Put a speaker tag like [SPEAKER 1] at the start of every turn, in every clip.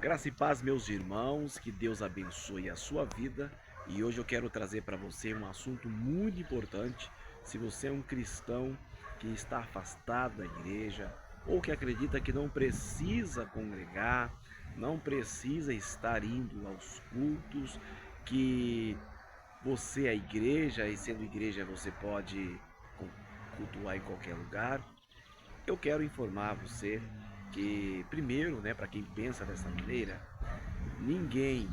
[SPEAKER 1] Graça e paz, meus irmãos, que Deus abençoe a sua vida. E hoje eu quero trazer para você um assunto muito importante. Se você é um cristão que está afastado da igreja ou que acredita que não precisa congregar, não precisa estar indo aos cultos, que você é igreja e sendo igreja você pode cultuar em qualquer lugar, eu quero informar você que, primeiro, para quem pensa dessa maneira, ninguém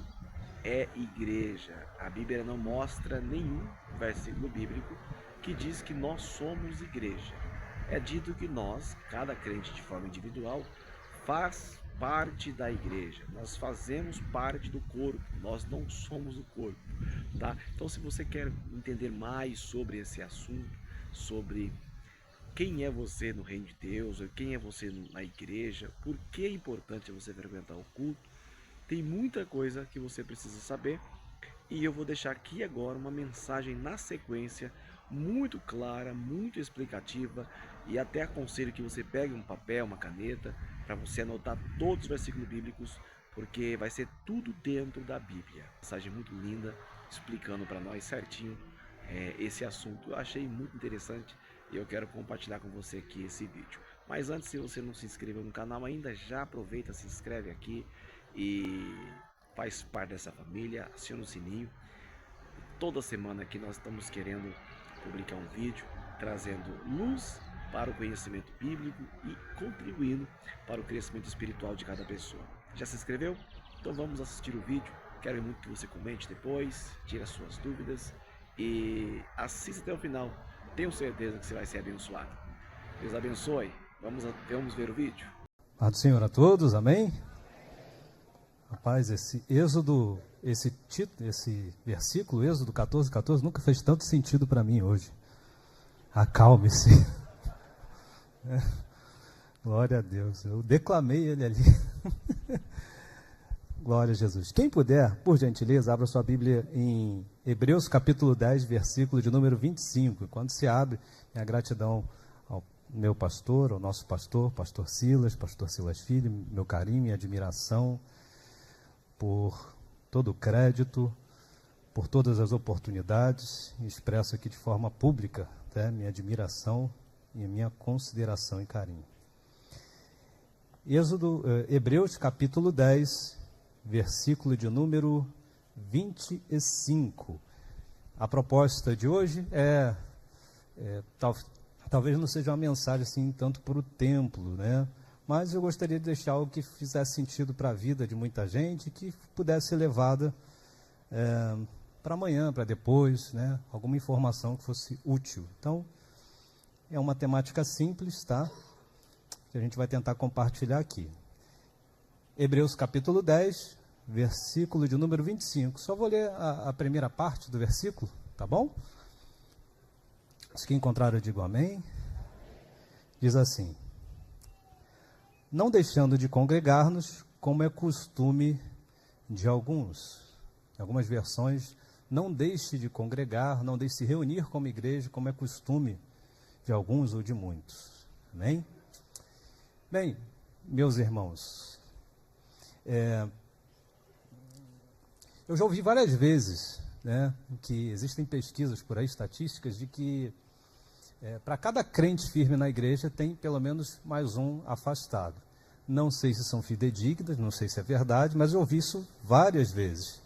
[SPEAKER 1] é igreja. A Bíblia não mostra nenhum versículo bíblico que diz que nós somos igreja. É dito que nós, cada crente de forma individual, faz parte da igreja. Nós fazemos parte do corpo, nós não somos o corpo, tá? Então, se você quer entender mais sobre esse assunto, sobre quem é você no reino de Deus, ou quem é você na igreja, por que é importante você frequentar o culto, tem muita coisa que você precisa saber e eu vou deixar aqui agora uma mensagem na sequência muito clara, muito explicativa, e até aconselho que você pegue um papel, uma caneta, para você anotar todos os versículos bíblicos, porque vai ser tudo dentro da Bíblia. Mensagem muito linda, explicando para nós certinho esse assunto. Eu achei muito interessante e eu quero compartilhar com você aqui esse vídeo. Mas antes, se você não se inscreveu no canal ainda, já aproveita, se inscreve aqui e faz parte dessa família, aciona o sininho. Toda semana aqui nós estamos querendo publicar um vídeo trazendo luz para o conhecimento bíblico e contribuindo para o crescimento espiritual de cada pessoa. Já se inscreveu? Então vamos assistir o vídeo. Quero muito que você comente depois, tire as suas dúvidas e assista até o final. Tenho certeza que você vai ser abençoado. Deus abençoe. Vamos ver o vídeo.
[SPEAKER 2] Paz do Senhor a todos, amém? Rapaz, esse Êxodo, esse versículo, Êxodo 14, nunca fez tanto sentido para mim hoje. Acalme-se. Glória a Deus, eu declamei ele ali. Glória a Jesus. Quem puder, por gentileza, abra sua Bíblia em Hebreus capítulo 10, versículo de número 25. Quando se abre, minha gratidão ao meu pastor, ao nosso pastor, pastor Silas Filho, meu carinho, minha admiração por todo o crédito, por todas as oportunidades, expresso aqui de forma pública, minha admiração e minha consideração e carinho. Hebreus capítulo 10, versículo de número 25. A proposta de hoje talvez não seja uma mensagem assim tanto para o templo, mas eu gostaria de deixar algo que fizesse sentido para a vida de muita gente, que pudesse ser levada para amanhã, para depois, alguma informação que fosse útil. Então, é uma temática simples, que a gente vai tentar compartilhar aqui. Hebreus capítulo 10, versículo de número 25. Só vou ler a primeira parte do versículo, tá bom? Os que encontraram, eu digo amém. Diz assim: não deixando de congregar-nos, como é costume de alguns. Em algumas versões, não deixe de congregar, não deixe de se reunir como igreja, como é costume de alguns ou de muitos. Amém? Bem, meus irmãos, eu já ouvi várias vezes, que existem pesquisas por aí, estatísticas, de que para cada crente firme na igreja tem pelo menos mais um afastado. Não sei se são fidedignas, não sei se é verdade, mas eu ouvi isso várias vezes.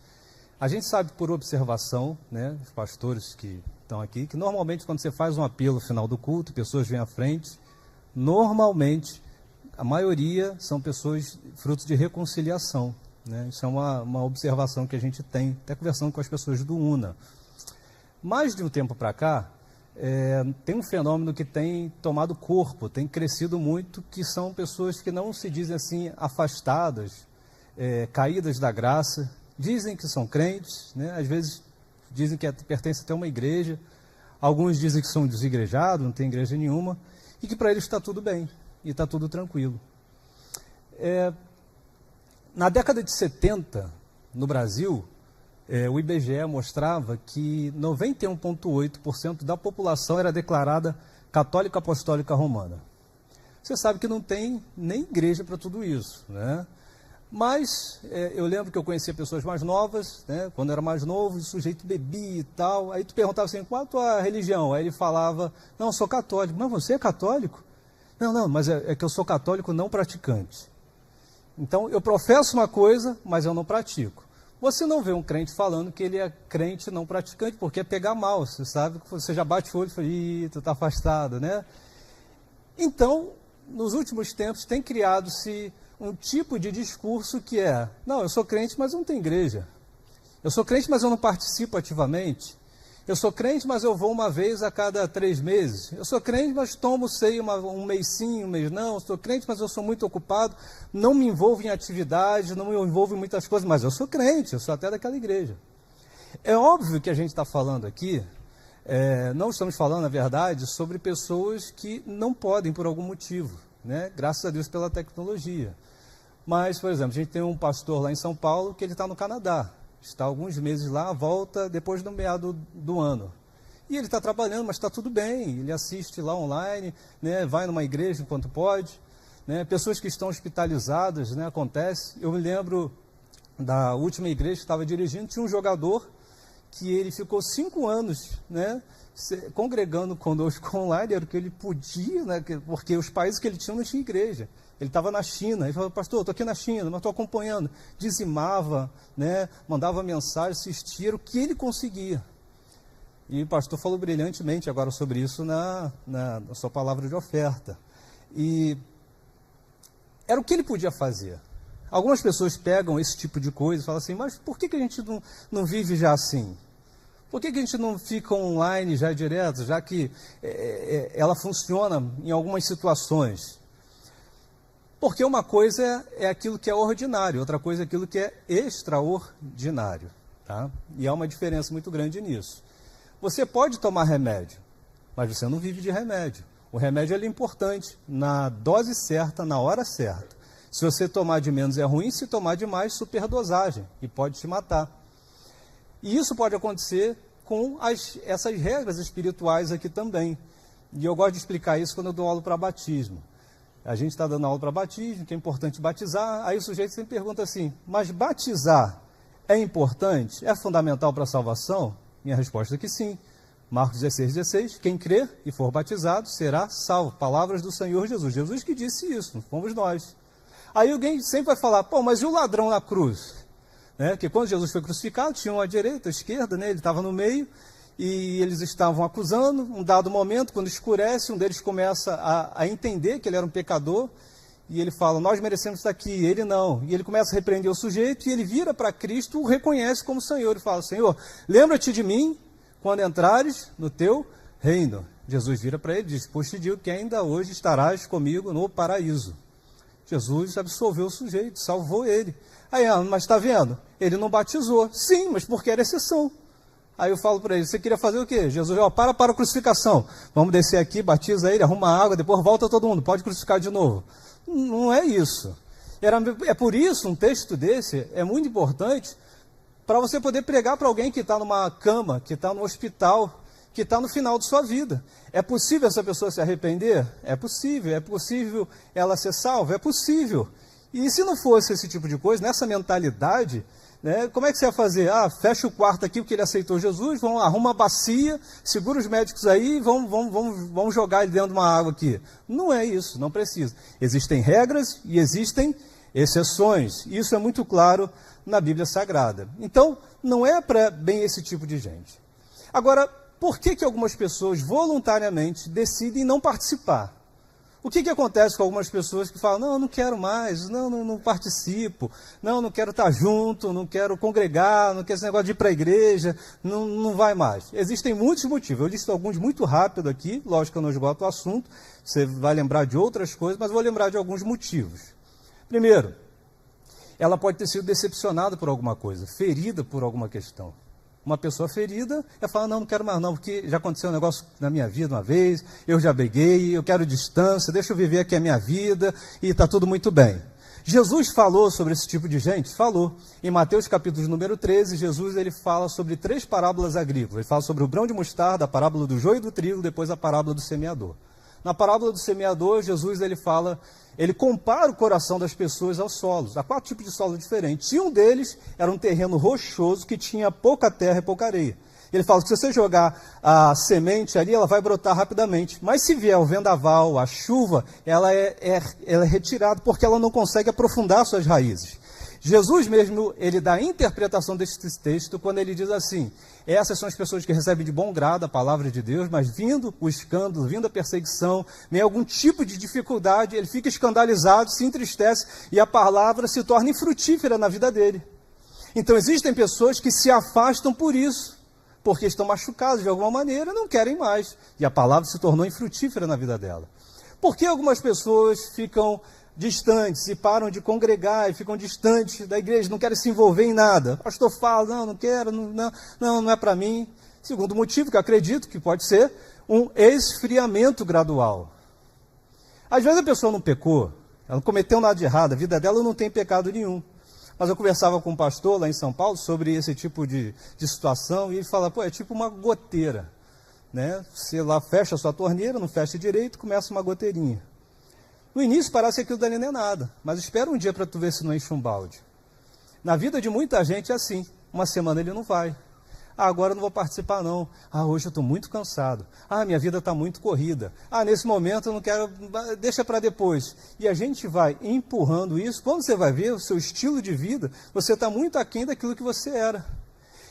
[SPEAKER 2] A gente sabe por observação, os pastores que estão aqui, que normalmente quando você faz um apelo no final do culto, pessoas vêm à frente, normalmente a maioria são pessoas frutos de reconciliação. Isso é uma observação que a gente tem, até conversando com as pessoas do UNA. Mais de um tempo para cá, tem um fenômeno que tem tomado corpo, tem crescido muito, que são pessoas que não se dizem assim afastadas, caídas da graça, dizem que são crentes, às vezes dizem que pertencem até a uma igreja, alguns dizem que são desigrejados, não tem igreja nenhuma, e que para eles está tudo bem, e está tudo tranquilo. Na década de 70, no Brasil, o IBGE mostrava que 91,8% da população era declarada católica apostólica romana. Você sabe que não tem nem igreja para tudo isso, Mas eu lembro que eu conhecia pessoas mais novas, né? Quando eu era mais novo, o sujeito bebia e tal. Aí tu perguntava assim, qual a tua religião? Aí ele falava, não, eu sou católico. Mas você é católico? Não, mas é que eu sou católico não praticante. Então, eu professo uma coisa, mas eu não pratico. Você não vê um crente falando que ele é crente não praticante, porque é pegar mal, você sabe que você já bate o olho e fala, ih, tu está afastado, né? Então, nos últimos tempos, tem criado-se um tipo de discurso que é, não, eu sou crente, mas eu não tenho igreja. Eu sou crente, mas eu não participo ativamente. Eu sou crente, mas eu vou uma vez a cada 3 meses. Eu sou crente, mas tomo ceia um mês sim, um mês não. Eu sou crente, mas eu sou muito ocupado, não me envolvo em atividades, não me envolvo em muitas coisas, mas eu sou crente, eu sou até daquela igreja. É óbvio que a gente está falando aqui, não estamos falando, na verdade, sobre pessoas que não podem por algum motivo, né? Graças a Deus pela tecnologia. Mas, por exemplo, a gente tem um pastor lá em São Paulo que ele está no Canadá. Está alguns meses lá, volta depois do meado do ano. E ele está trabalhando, mas está tudo bem. Ele assiste lá online, né, vai numa igreja enquanto pode. Né, pessoas que estão hospitalizadas, né, acontece. Eu me lembro da última igreja que estava dirigindo, tinha um jogador que ele ficou 5 anos, né, congregando conosco online, era o que ele podia, né, porque os países que ele tinha não tinha igreja. Ele estava na China, ele falou, pastor, estou aqui na China, mas estou acompanhando. Dizimava, né, mandava mensagem, assistia o que ele conseguia. E o pastor falou brilhantemente agora sobre isso na sua palavra de oferta. E era o que ele podia fazer. Algumas pessoas pegam esse tipo de coisa e falam assim, mas por que a gente não vive já assim? Por que a gente não fica online já direto, já que ela funciona em algumas situações? Porque uma coisa é aquilo que é ordinário, outra coisa é aquilo que é extraordinário. Tá? E há uma diferença muito grande nisso. Você pode tomar remédio, mas você não vive de remédio. O remédio é importante, na dose certa, na hora certa. Se você tomar de menos é ruim, se tomar de mais, superdosagem, e pode te matar. E isso pode acontecer com essas regras espirituais aqui também. E eu gosto de explicar isso quando eu dou aula para batismo. A gente está dando aula para batismo, que é importante batizar, aí o sujeito sempre pergunta assim, mas batizar é importante? É fundamental para a salvação? Minha resposta é que sim. Marcos 16, quem crer e for batizado será salvo. Palavras do Senhor Jesus. Jesus que disse isso, não fomos nós. Aí alguém sempre vai falar, pô, mas e o ladrão na cruz? Né? Porque quando Jesus foi crucificado, tinha uma direita, a esquerda, né? Ele estava no meio, e eles estavam acusando. Um dado momento, quando escurece, um deles começa a entender que ele era um pecador, e ele fala, nós merecemos estar aqui, ele não. E ele começa a repreender o sujeito, e ele vira para Cristo, o reconhece como Senhor, e fala, Senhor, lembra-te de mim, quando entrares no teu reino. Jesus vira para ele e diz, pois te digo que ainda hoje estarás comigo no paraíso. Jesus absolveu o sujeito, salvou ele. Aí, mas está vendo? Ele não batizou. Sim, mas porque era exceção. Aí eu falo para ele, você queria fazer o quê? Jesus, para a crucificação. Vamos descer aqui, batiza ele, arruma água, depois volta todo mundo, pode crucificar de novo. Não é isso. É por isso, um texto desse é muito importante para você poder pregar para alguém que está numa cama, que está no hospital, que está no final de sua vida. É possível essa pessoa se arrepender? É possível. É possível ela ser salva? É possível. E se não fosse esse tipo de coisa, nessa mentalidade, né, como é que você ia fazer? Fecha o quarto aqui porque ele aceitou Jesus, arruma uma bacia, segura os médicos aí e vamos jogar ele dentro de uma água aqui. Não é isso, não precisa. Existem regras e existem exceções. Isso é muito claro na Bíblia Sagrada. Então, não é para bem esse tipo de gente. Agora, por que algumas pessoas voluntariamente decidem não participar? O que acontece com algumas pessoas que falam, não, eu não quero mais, não participo, não quero estar junto, não quero congregar, não quero esse negócio de ir para a igreja, não vai mais. Existem muitos motivos, eu listo alguns muito rápido aqui, lógico que eu não esgoto o assunto, você vai lembrar de outras coisas, mas vou lembrar de alguns motivos. Primeiro, ela pode ter sido decepcionada por alguma coisa, ferida por alguma questão. Uma pessoa ferida, ela fala, não quero mais não, porque já aconteceu um negócio na minha vida uma vez, eu já briguei, eu quero distância, deixa eu viver aqui a minha vida, e está tudo muito bem. Jesus falou sobre esse tipo de gente? Falou. Em Mateus capítulo número 13, Jesus ele fala sobre 3 parábolas agrícolas. Ele fala sobre o grão de mostarda, a parábola do joio e do trigo, depois a parábola do semeador. Na parábola do semeador, Jesus ele compara o coração das pessoas aos solos. Há 4 tipos de solo diferentes. E um deles era um terreno rochoso que tinha pouca terra e pouca areia. Ele fala que se você jogar a semente ali, ela vai brotar rapidamente. Mas se vier o vendaval, a chuva, ela é retirada porque ela não consegue aprofundar suas raízes. Jesus mesmo, ele dá a interpretação desse texto quando ele diz assim: essas são as pessoas que recebem de bom grado a palavra de Deus, mas vindo o escândalo, vindo a perseguição, nem algum tipo de dificuldade, ele fica escandalizado, se entristece e a palavra se torna infrutífera na vida dele. Então existem pessoas que se afastam por isso, porque estão machucadas de alguma maneira e não querem mais. E a palavra se tornou infrutífera na vida dela. Por que algumas pessoas ficam distantes e param de congregar e ficam distantes da igreja, não querem se envolver em nada? O pastor fala, não quero, não é para mim. Segundo motivo, que eu acredito que pode ser um esfriamento gradual. Às vezes a pessoa não pecou, ela não cometeu nada de errado, a vida dela não tem pecado nenhum. Mas eu conversava com um pastor lá em São Paulo sobre esse tipo de situação, e ele fala, é tipo uma goteira, né? Você lá fecha a sua torneira, não fecha direito, começa uma goteirinha. No início parece que aquilo dali não é nada, mas espera um dia para tu ver se não enche um balde. Na vida de muita gente é assim, uma semana ele não vai. Agora eu não vou participar não. Hoje eu estou muito cansado. Minha vida está muito corrida. Nesse momento eu não quero, deixa para depois. E a gente vai empurrando isso. Quando você vai ver o seu estilo de vida, você está muito aquém daquilo que você era.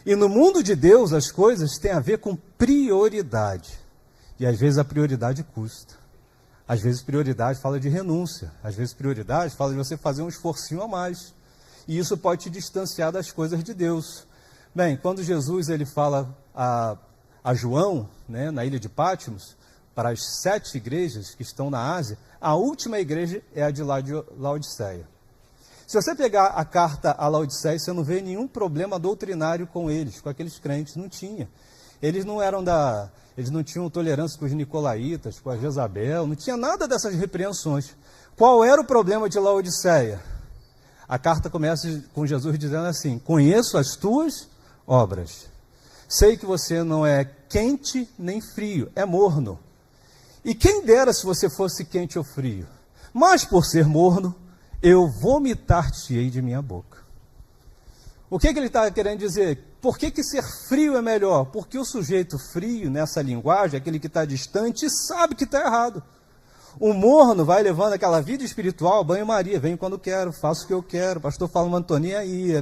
[SPEAKER 2] E no mundo de Deus as coisas têm a ver com prioridade. E às vezes a prioridade custa. Às vezes prioridade fala de renúncia. Às vezes prioridade fala de você fazer um esforcinho a mais. E isso pode te distanciar das coisas de Deus. Bem, quando Jesus ele fala a João, né, na ilha de Pátimos, para as 7 igrejas que estão na Ásia, a última igreja é a de Laodiceia. Se você pegar a carta a Laodiceia, você não vê nenhum problema doutrinário com eles, com aqueles crentes, não tinha. Eles não tinham tolerância com os nicolaítas, com a Jezabel, não tinha nada dessas repreensões. Qual era o problema de Laodiceia? A carta começa com Jesus dizendo assim: conheço as tuas obras. Sei que você não é quente nem frio, é morno. E quem dera se você fosse quente ou frio. Mas por ser morno, eu vomitar-te-ei de minha boca. O que ele está querendo dizer? Por que ser frio é melhor? Porque o sujeito frio, nessa linguagem, aquele que está distante, sabe que está errado. O morno vai levando aquela vida espiritual, banho-maria, venho quando quero, faço o que eu quero, o pastor fala uma Antoninha aí,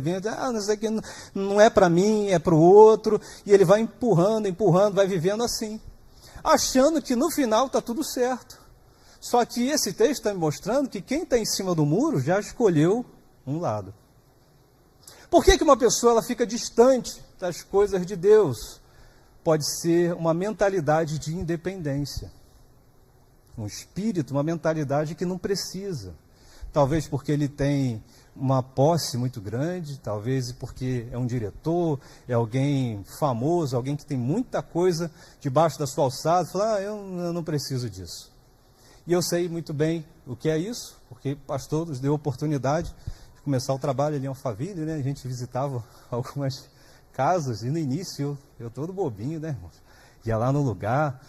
[SPEAKER 2] não sei o que, não é para mim, é para o outro, e ele vai empurrando, vai vivendo assim, achando que no final está tudo certo. Só que esse texto está me mostrando que quem está em cima do muro já escolheu um lado. Por que uma pessoa ela fica distante das coisas de Deus? Pode ser uma mentalidade de independência. Um espírito, uma mentalidade que não precisa. Talvez porque ele tem uma posse muito grande, talvez porque é um diretor, é alguém famoso, alguém que tem muita coisa debaixo da sua alçada, fala, eu não preciso disso. E eu sei muito bem o que é isso, porque o pastor nos deu a oportunidade de começar o trabalho ali em Alphaville, né? A gente visitava algumas casas, e no início eu todo bobinho, né, irmão? Ia lá no lugar,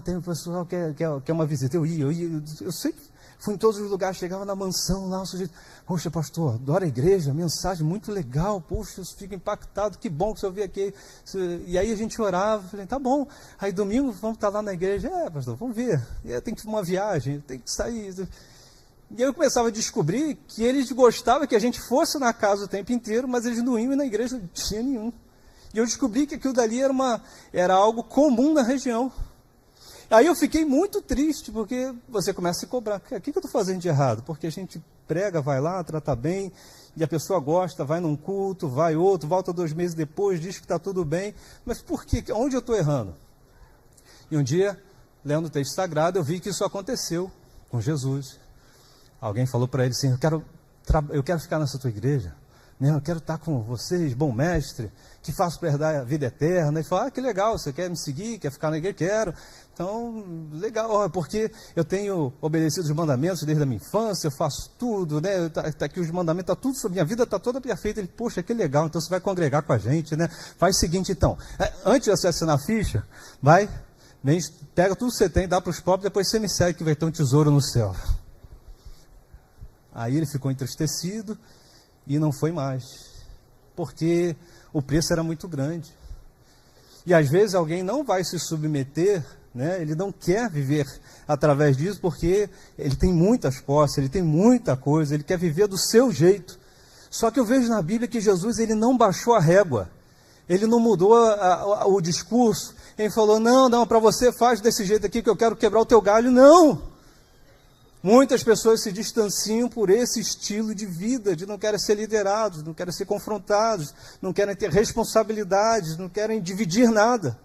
[SPEAKER 2] tem um pessoal que quer uma visita, eu sempre fui em todos os lugares, chegava na mansão lá, o sujeito, poxa pastor, adoro a igreja, mensagem muito legal, poxa, eu fico impactado, que bom que o senhor veio aqui, e aí a gente orava, falei, tá bom, aí domingo vamos estar lá na igreja, pastor, vamos ver, tem que ir uma viagem, tem que sair, e aí eu começava a descobrir que eles gostavam que a gente fosse na casa o tempo inteiro, mas eles não iam e na igreja não tinha nenhum. E eu descobri que aquilo dali era algo comum na região. Aí eu fiquei muito triste, porque você começa a se cobrar. O que eu estou fazendo de errado? Porque a gente prega, vai lá, trata bem, e a pessoa gosta, vai num culto, vai outro, volta 2 meses depois, diz que está tudo bem. Mas por quê? Onde eu estou errando? E um dia, lendo o texto sagrado, eu vi que isso aconteceu com Jesus. Alguém falou para ele assim, eu quero ficar nessa tua igreja. Eu quero estar com vocês, bom mestre, que faço para herdar a vida eterna. Ele falou, que legal, você quer me seguir, quer ficar na igreja? Quero. Então, legal, porque eu tenho obedecido os mandamentos desde a minha infância, eu faço tudo, né? Tá aqui os mandamentos, tá tudo sobre minha vida, está toda perfeita. Ele, poxa, que legal, então você vai congregar com a gente, né? Faz o seguinte então, antes de você assinar a ficha, vai Vem, pega tudo que você tem, dá para os pobres, depois você me segue que vai ter um tesouro no céu. Aí ele ficou entristecido e não foi mais, porque o preço era muito grande. E às vezes alguém não vai se submeter, né? Ele não quer viver através disso, porque ele tem muitas posses, ele tem muita coisa, ele quer viver do seu jeito. Só que eu vejo na Bíblia que Jesus, ele não baixou a régua, ele não mudou o discurso, ele falou, não, para você faz desse jeito aqui que eu quero quebrar o teu galho. Não! Muitas pessoas se distanciam por esse estilo de vida, de não querem ser liderados, não querem ser confrontados, não querem ter responsabilidades, não querem dividir nada.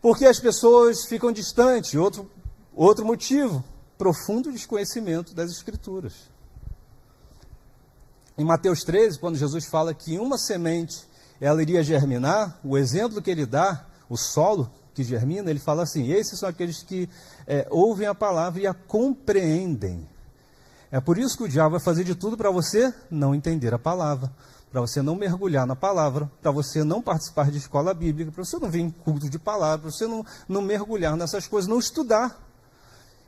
[SPEAKER 2] Porque as pessoas ficam distantes. Outro motivo, profundo desconhecimento das Escrituras. Em Mateus 13, quando Jesus fala que uma semente ela iria germinar, o exemplo que ele dá, o solo que germina, ele fala assim, esses são aqueles que ouvem a palavra e a compreendem. É por isso que o diabo vai fazer de tudo para você não entender a palavra, para você não mergulhar na palavra, para você não participar de escola bíblica, para você não vir em culto de palavra, para você não mergulhar nessas coisas, não estudar.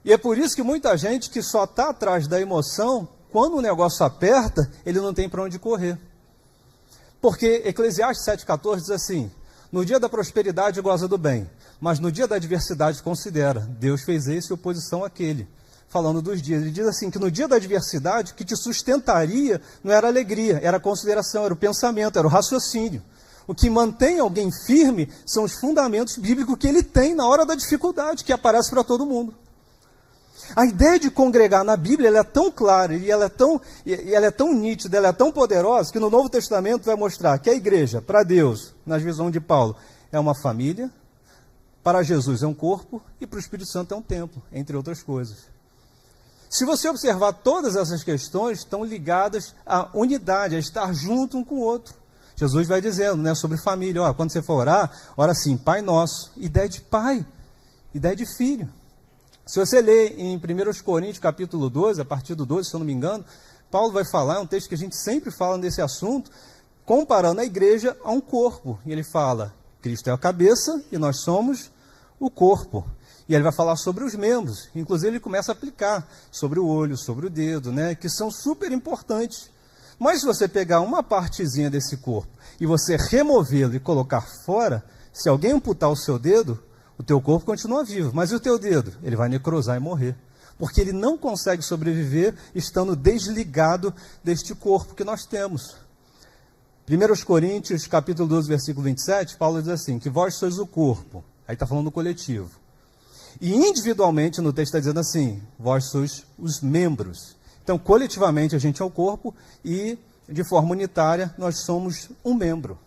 [SPEAKER 2] E é por isso que muita gente que só está atrás da emoção, quando o negócio aperta, ele não tem para onde correr. Porque Eclesiastes 7,14 diz assim, no dia da prosperidade goza do bem, mas no dia da adversidade considera, Deus fez esse em oposição àquele. Falando dos dias, ele diz assim, que no dia da adversidade, o que te sustentaria não era a alegria, era a consideração, era o pensamento, era o raciocínio. O que mantém alguém firme são os fundamentos bíblicos que ele tem na hora da dificuldade, que aparece para todo mundo. A ideia de congregar na Bíblia ela é tão clara, e ela é tão nítida, ela é tão poderosa, que no Novo Testamento vai mostrar que a igreja, para Deus, na visão de Paulo, é uma família, para Jesus é um corpo, e para o Espírito Santo é um templo, entre outras coisas. Se você observar, todas essas questões estão ligadas à unidade, a estar junto um com o outro. Jesus vai dizendo, né, sobre família, quando você for orar, ora assim, Pai Nosso, ideia de pai, ideia de filho. Se você ler em 1 Coríntios capítulo 12, a partir do 12, se eu não me engano, Paulo vai falar, é um texto que a gente sempre fala nesse assunto, comparando a igreja a um corpo. E ele fala, Cristo é a cabeça e nós somos o corpo. E ele vai falar sobre os membros, inclusive ele começa a aplicar sobre o olho, sobre o dedo, né, que são super importantes. Mas se você pegar uma partezinha desse corpo e você removê-lo e colocar fora, se alguém amputar o seu dedo, o teu corpo continua vivo, mas e o teu dedo? Ele vai necrosar e morrer, porque ele não consegue sobreviver estando desligado deste corpo que nós temos. 1 Coríntios, capítulo 12, versículo 27, Paulo diz assim, que vós sois o corpo, aí está falando do coletivo, e individualmente no texto está dizendo assim, vós sois os membros. Então, coletivamente a gente é o corpo e de forma unitária nós somos um membro.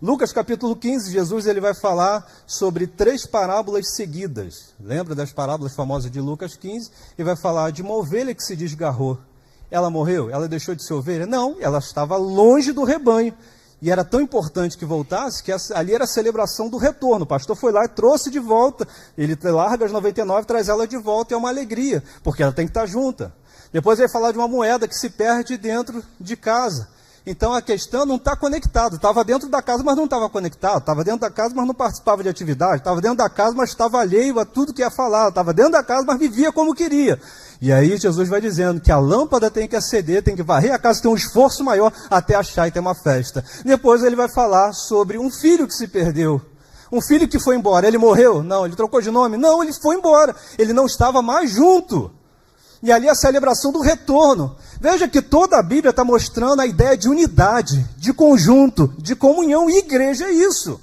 [SPEAKER 2] Lucas capítulo 15, Jesus ele vai falar sobre 3 parábolas seguidas. Lembra das parábolas famosas de Lucas 15? E vai falar de uma ovelha que se desgarrou. Ela morreu? Ela deixou de ser ovelha? Não, ela estava longe do rebanho. E era tão importante que voltasse, que ali era a celebração do retorno. O pastor foi lá e trouxe de volta. Ele larga as 99, traz ela de volta, e é uma alegria, porque ela tem que estar junta. Depois ele vai falar de uma moeda que se perde dentro de casa. Então a questão não está conectada. Estava dentro da casa, mas não estava conectado. Estava dentro da casa, mas não participava de atividade. Estava dentro da casa, mas estava alheio a tudo que ia falar. Estava dentro da casa, mas vivia como queria. E aí Jesus vai dizendo que a lâmpada tem que acender, tem que varrer a casa, tem um esforço maior até achar e ter uma festa. Depois ele vai falar sobre um filho que se perdeu. Um filho que foi embora. Ele morreu? Não. Ele trocou de nome? Não, ele foi embora. Ele não estava mais junto. E ali a celebração do retorno. Veja que toda a Bíblia está mostrando a ideia de unidade, de conjunto, de comunhão, e igreja é isso.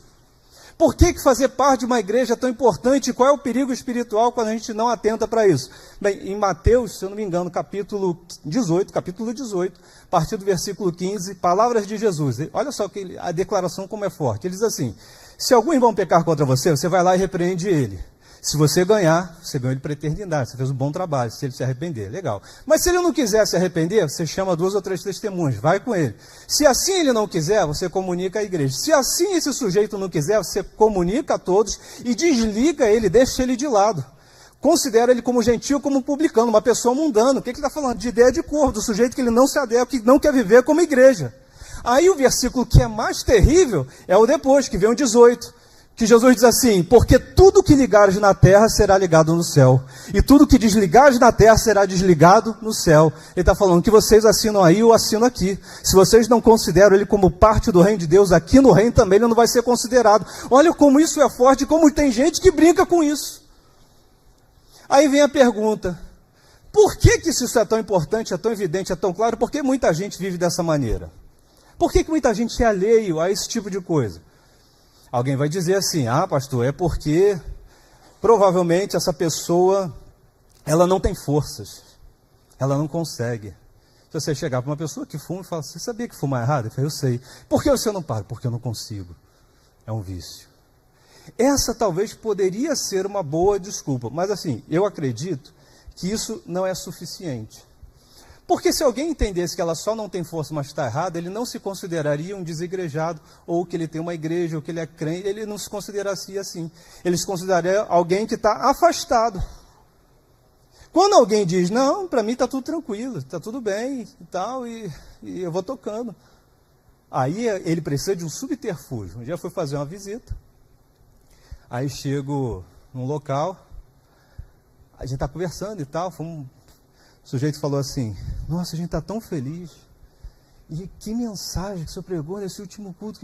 [SPEAKER 2] Por que fazer parte de uma igreja é tão importante? Qual é o perigo espiritual quando a gente não atenta para isso? Bem, em Mateus, se eu não me engano, capítulo 18, a partir do versículo 15, palavras de Jesus. Olha só a declaração como é forte. Ele diz assim, se algum irmão pecar contra você, você vai lá e repreende ele. Se você ganhar, você ganhou ele para a eternidade, você fez um bom trabalho, se ele se arrepender, legal. Mas se ele não quiser se arrepender, você chama 2 ou 3 testemunhas, vai com ele. Se assim ele não quiser, você comunica à igreja. Se assim esse sujeito não quiser, você comunica a todos e desliga ele, deixa ele de lado. Considera ele como gentil, como publicano, uma pessoa mundana. O que ele está falando? De ideia de corpo, do sujeito que ele não se adequa, que não quer viver como igreja. Aí o versículo que é mais terrível é o depois, que vem o 18. Que Jesus diz assim: porque tudo que ligares na terra será ligado no céu, e tudo que desligares na terra será desligado no céu. Ele está falando que vocês assinam aí, eu assino aqui. Se vocês não consideram ele como parte do reino de Deus, aqui no reino também ele não vai ser considerado. Olha como isso é forte, como tem gente que brinca com isso. Aí vem a pergunta: por que isso é tão importante, é tão evidente, é tão claro? Por que muita gente vive dessa maneira? Por que muita gente é alheio a esse tipo de coisa? Alguém vai dizer assim: ah, pastor, é porque provavelmente essa pessoa, ela não tem forças, ela não consegue. Se você chegar para uma pessoa que fuma e falar: você sabia que fumar é errado? Ele fala: eu sei. Por que você não para? Porque eu não consigo. É um vício. Essa talvez poderia ser uma boa desculpa, mas assim, eu acredito que isso não é suficiente. Porque se alguém entendesse que ela só não tem força, mas está errada, ele não se consideraria um desigrejado, ou que ele tem uma igreja, ou que ele é crente, ele não se consideraria assim. Ele se consideraria alguém que está afastado. Quando alguém diz: não, para mim está tudo tranquilo, está tudo bem e tal, e eu vou tocando. Aí ele precisa de um subterfúgio. Um dia eu fui fazer uma visita, aí chego num local, a gente está conversando e tal, o sujeito falou assim: nossa, a gente está tão feliz. E que mensagem que o senhor pregou nesse último culto.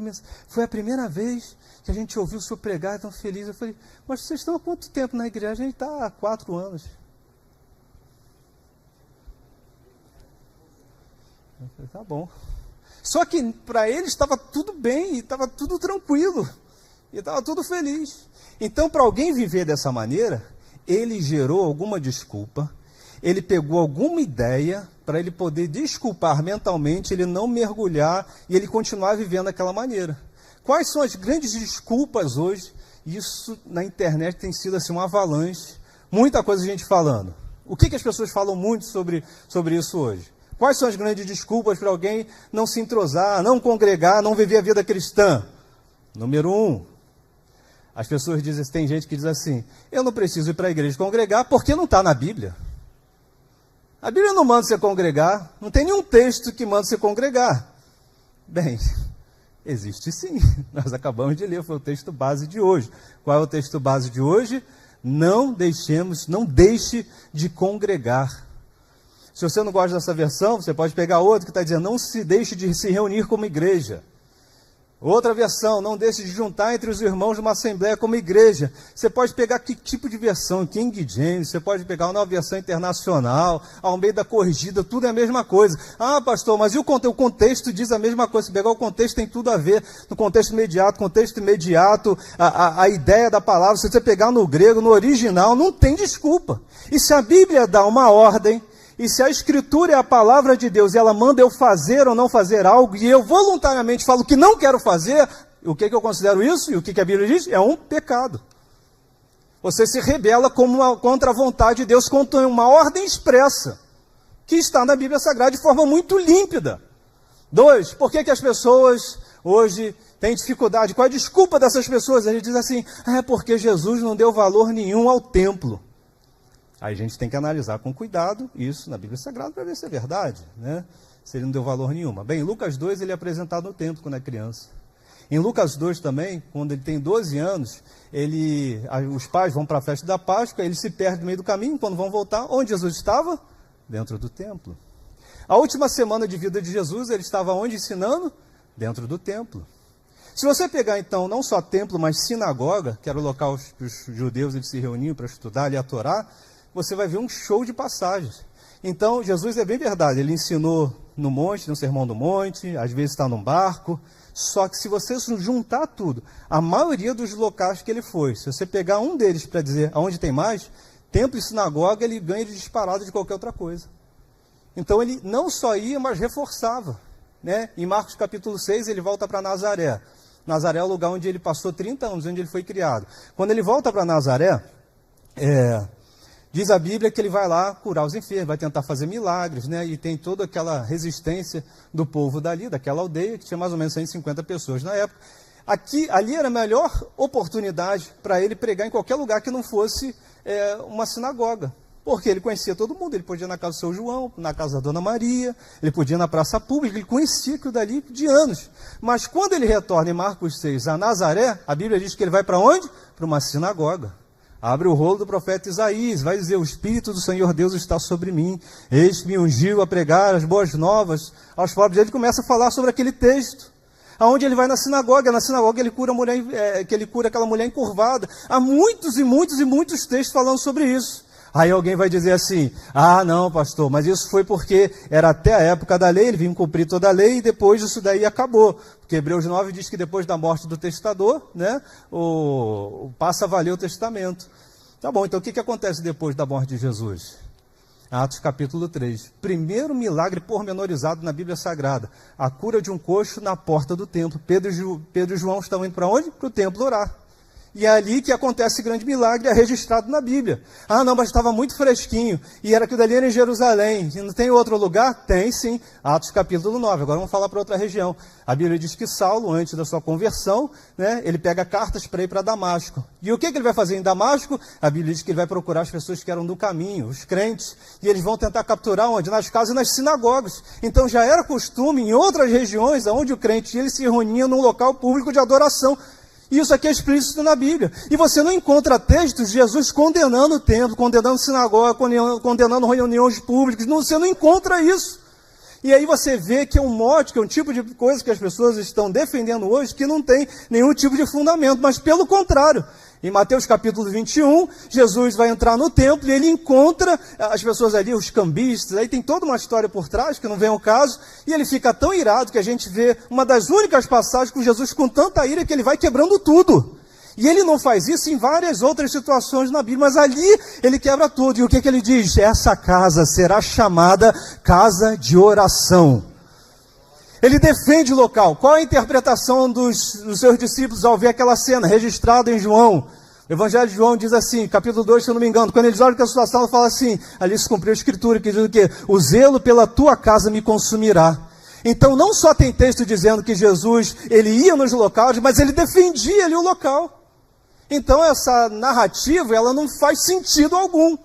[SPEAKER 2] Foi a primeira vez que a gente ouviu o senhor pregar tão feliz. Eu falei: mas vocês estão há quanto tempo na igreja? A gente está há 4 anos. Eu falei: tá bom. Só que para ele estava tudo bem, estava tudo tranquilo, e estava tudo feliz. Então, para alguém viver dessa maneira, ele gerou alguma desculpa, ele pegou alguma ideia para ele poder desculpar mentalmente, ele não mergulhar e ele continuar vivendo daquela maneira. Quais são as grandes desculpas hoje? Isso na internet tem sido assim, um avalanche, muita coisa a gente falando. O que as pessoas falam muito sobre isso hoje? Quais são as grandes desculpas para alguém não se entrosar, não congregar, não viver a vida cristã? Número 1, as pessoas dizem, tem gente que diz assim: eu não preciso ir para a igreja congregar porque não está na Bíblia. A Bíblia não manda você congregar, não tem nenhum texto que manda você congregar. Bem, existe sim, nós acabamos de ler, foi o texto base de hoje. Qual é o texto base de hoje? Não deixe de congregar. Se você não gosta dessa versão, você pode pegar outra que está dizendo: não se deixe de se reunir como igreja. Outra versão: não deixe de juntar entre os irmãos de uma assembleia como igreja. Você pode pegar que tipo de versão? King James, você pode pegar uma nova versão internacional, ao meio da corrigida, tudo é a mesma coisa. Ah, pastor, mas e o contexto diz a mesma coisa. Se pegar o contexto, tem tudo a ver. No contexto imediato, a ideia da palavra, se você pegar no grego, no original, não tem desculpa. E se a Bíblia dá uma ordem, e se a Escritura é a palavra de Deus, e ela manda eu fazer ou não fazer algo, e eu voluntariamente falo que não quero fazer, o que eu considero isso? E o que a Bíblia diz? É um pecado. Você se rebela contra a vontade de Deus, contra uma ordem expressa, que está na Bíblia Sagrada de forma muito límpida. 2, por que as pessoas hoje têm dificuldade? Qual é a desculpa dessas pessoas? A gente diz assim: é porque Jesus não deu valor nenhum ao templo. Aí a gente tem que analisar com cuidado isso na Bíblia Sagrada para ver se é verdade, né? Se ele não deu valor nenhuma. Bem, em Lucas 2 ele é apresentado no templo quando é criança. Em Lucas 2 também, quando ele tem 12 anos, os pais vão para a festa da Páscoa, ele se perde no meio do caminho, quando vão voltar, onde Jesus estava? Dentro do templo. A última semana de vida de Jesus, ele estava onde ensinando? Dentro do templo. Se você pegar então não só templo, mas sinagoga, que era o local que os judeus eles se reuniam para estudar ali a Torá, você vai ver um show de passagens. Então, Jesus é bem verdade, ele ensinou no monte, no Sermão do Monte, às vezes está num barco, só que se você juntar tudo, a maioria dos locais que ele foi, se você pegar um deles para dizer aonde tem mais, templo e sinagoga, ele ganha de disparado de qualquer outra coisa. Então, ele não só ia, mas reforçava, né? Em Marcos capítulo 6, ele volta para Nazaré. Nazaré é o lugar onde ele passou 30 anos, onde ele foi criado. Quando ele volta para Nazaré, diz a Bíblia que ele vai lá curar os enfermos, vai tentar fazer milagres, né? E tem toda aquela resistência do povo dali, daquela aldeia, que tinha mais ou menos 150 pessoas na época. Ali era a melhor oportunidade para ele pregar em qualquer lugar que não fosse uma sinagoga. Porque ele conhecia todo mundo, ele podia ir na casa do seu João, na casa da Dona Maria, ele podia ir na praça pública, ele conhecia aquilo dali de anos. Mas quando ele retorna em Marcos 6 a Nazaré, a Bíblia diz que ele vai para onde? Para uma sinagoga. Abre o rolo do profeta Isaías, vai dizer: o Espírito do Senhor Deus está sobre mim, eis que me ungiu a pregar as boas novas aos pobres. Ele começa a falar sobre aquele texto. Aonde ele vai na sinagoga ele cura a mulher, que ele cura aquela mulher encurvada. Há muitos e muitos e muitos textos falando sobre isso. Aí alguém vai dizer assim: ah, não, pastor, mas isso foi porque era até a época da lei, ele vinha cumprir toda a lei e depois isso daí acabou. Porque Hebreus 9 diz que depois da morte do testador, né, passa a valer o testamento. Tá bom, então o que acontece depois da morte de Jesus? Atos capítulo 3. Primeiro milagre pormenorizado na Bíblia Sagrada. A cura de um coxo na porta do templo. Pedro e João estão indo para onde? Para o templo orar. E é ali que acontece grande milagre, é registrado na Bíblia. Ah, não, mas estava muito fresquinho. E era que dali era em Jerusalém. E não tem outro lugar? Tem sim. Atos capítulo 9. Agora vamos falar para outra região. A Bíblia diz que Saulo, antes da sua conversão, né, ele pega cartas para ir para Damasco. E o que ele vai fazer em Damasco? A Bíblia diz que ele vai procurar as pessoas que eram do caminho, os crentes. E eles vão tentar capturar onde? Nas casas e nas sinagogas. Então já era costume em outras regiões, onde o crente ele se reunia num local público de adoração. Isso aqui é explícito na Bíblia. E você não encontra textos de Jesus condenando o templo, condenando sinagoga, condenando reuniões públicas. Você não encontra isso. E aí você vê que é um mote, que é um tipo de coisa que as pessoas estão defendendo hoje, que não tem nenhum tipo de fundamento. Mas pelo contrário, em Mateus capítulo 21, Jesus vai entrar no templo e ele encontra as pessoas ali, os cambistas, aí tem toda uma história por trás, que não vem ao caso, e ele fica tão irado que a gente vê uma das únicas passagens com Jesus com tanta ira que ele vai quebrando tudo. E ele não faz isso em várias outras situações na Bíblia, mas ali ele quebra tudo. E o que ele diz? Essa casa será chamada casa de oração. Ele defende o local. Qual a interpretação dos seus discípulos ao ver aquela cena registrada em João? O Evangelho de João diz assim, capítulo 2, se eu não me engano, quando eles olham para a situação, ele fala assim, ali se cumpriu a escritura, que diz o quê? O zelo pela tua casa me consumirá. Então não só tem texto dizendo que Jesus, ele ia nos locais, mas ele defendia ali o local. Então essa narrativa, ela não faz sentido algum.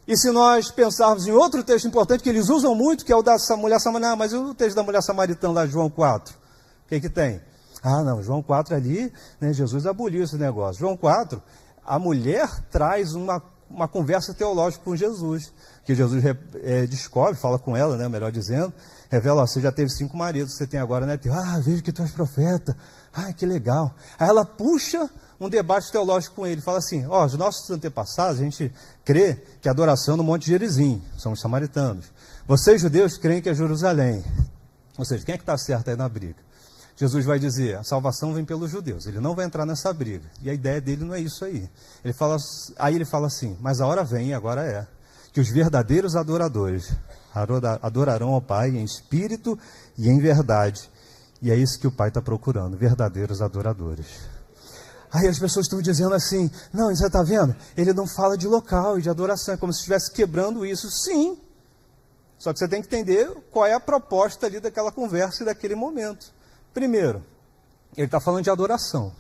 [SPEAKER 2] E se nós pensarmos em outro texto importante que eles usam muito, que é o da mulher samaritana, mas o texto da mulher samaritana lá, João 4, o que tem? Ah, não, João 4 ali, né, Jesus aboliu esse negócio. João 4, a mulher traz uma conversa teológica com Jesus, que Jesus descobre, fala com ela, né, melhor dizendo, revela, ó, você já teve 5 maridos, você tem agora, né? Ah, vejo que tu és profeta. Ah, que legal. Aí ela puxa um debate teológico com ele, fala assim, ó, os nossos antepassados, a gente crê que a adoração é no Monte Gerizim, somos samaritanos. Vocês, judeus, creem que é Jerusalém. Ou seja, quem é que está certo aí na briga? Jesus vai dizer, a salvação vem pelos judeus, ele não vai entrar nessa briga. E a ideia dele não é isso aí. Ele fala assim, mas a hora vem, agora é, que os verdadeiros adoradores adorarão ao Pai em espírito e em verdade. E é isso que o Pai está procurando, verdadeiros adoradores. Aí as pessoas estão dizendo assim, não, você está vendo? Ele não fala de local e de adoração, é como se estivesse quebrando isso. Sim, só que você tem que entender qual é a proposta ali daquela conversa e daquele momento. Primeiro, ele está falando de adoração.